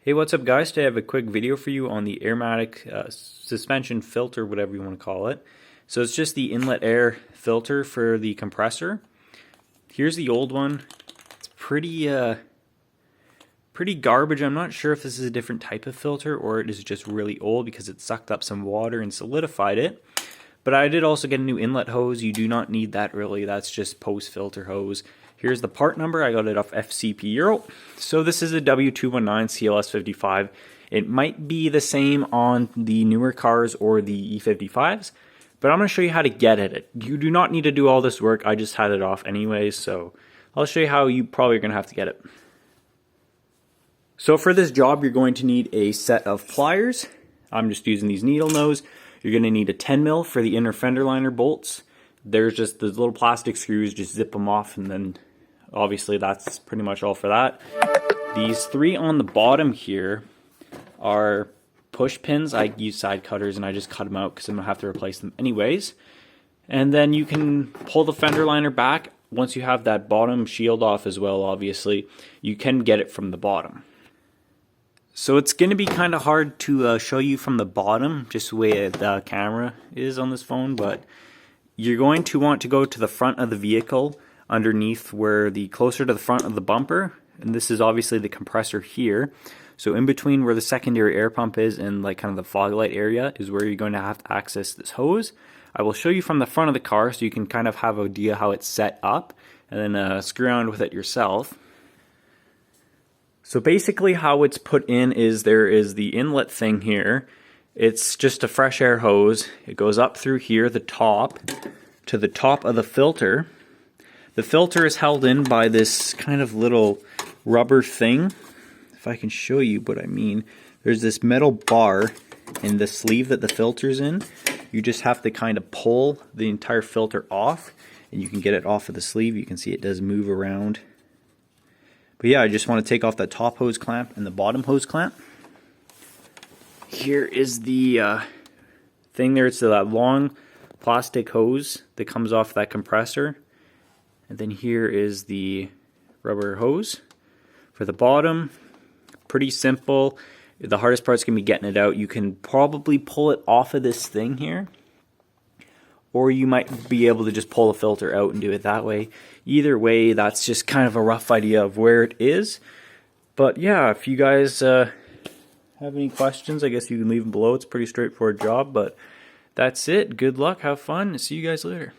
Hey, what's up guys? Today I have a quick video for you on the Airmatic suspension filter, whatever you want to call it. So it's just the inlet air filter for the compressor. Here's the old one. It's pretty garbage. I'm not sure if this is a different type of filter or it is just really old because it sucked up some water and solidified it. But I did also get a new inlet hose. You do not need that really. That's just post-filter hose. Here's the part number. I got it off FCP Euro. So this is a W219 CLS55. It might be the same on the newer cars or the E55s, but I'm going to show you how to get at it. You do not need to do all this work. I just had it off anyways, so I'll show you how you probably are going to have to get it. So for this job, you're going to need a set of pliers. I'm just using these needle nose. You're going to need a 10 mil for the inner fender liner bolts. There's just the little plastic screws, just zip them off, and then obviously that's pretty much all for that. These three on the bottom here are push pins. I use side cutters and I just cut them out because I'm going to have to replace them anyways. And then you can pull the fender liner back. Once you have that bottom shield off as well, obviously, you can get it from the bottom. So it's going to be kind of hard to show you from the bottom, just the way the camera is on this phone, but you're going to want to go to the front of the vehicle underneath where closer to the front of the bumper, and this is obviously the compressor here. So in between where the secondary air pump is and like kind of the fog light area is where you're going to have to access this hose. I will show you from the front of the car so you can kind of have an idea how it's set up and then screw around with it yourself. So basically how it's put in is there is the inlet thing here. It's just a fresh air hose. It goes up through here, the top, to the top of the filter. The filter is held in by this kind of little rubber thing. If I can show you what I mean. There's this metal bar in the sleeve that the filter's in. You just have to kind of pull the entire filter off and you can get it off of the sleeve. You can see it does move around. But yeah, I just want to take off that top hose clamp and the bottom hose clamp. Here is the thing there. It's that long plastic hose that comes off that compressor. And then here is the rubber hose for the bottom. Pretty simple. The hardest part's going to be getting it out. You can probably pull it off of this thing here, or you might be able to just pull the filter out and do it that way. Either way, that's just kind of a rough idea of where it is. But yeah, if you guys have any questions, I guess you can leave them below. It's a pretty straightforward job, but that's it. Good luck, have fun, see you guys later.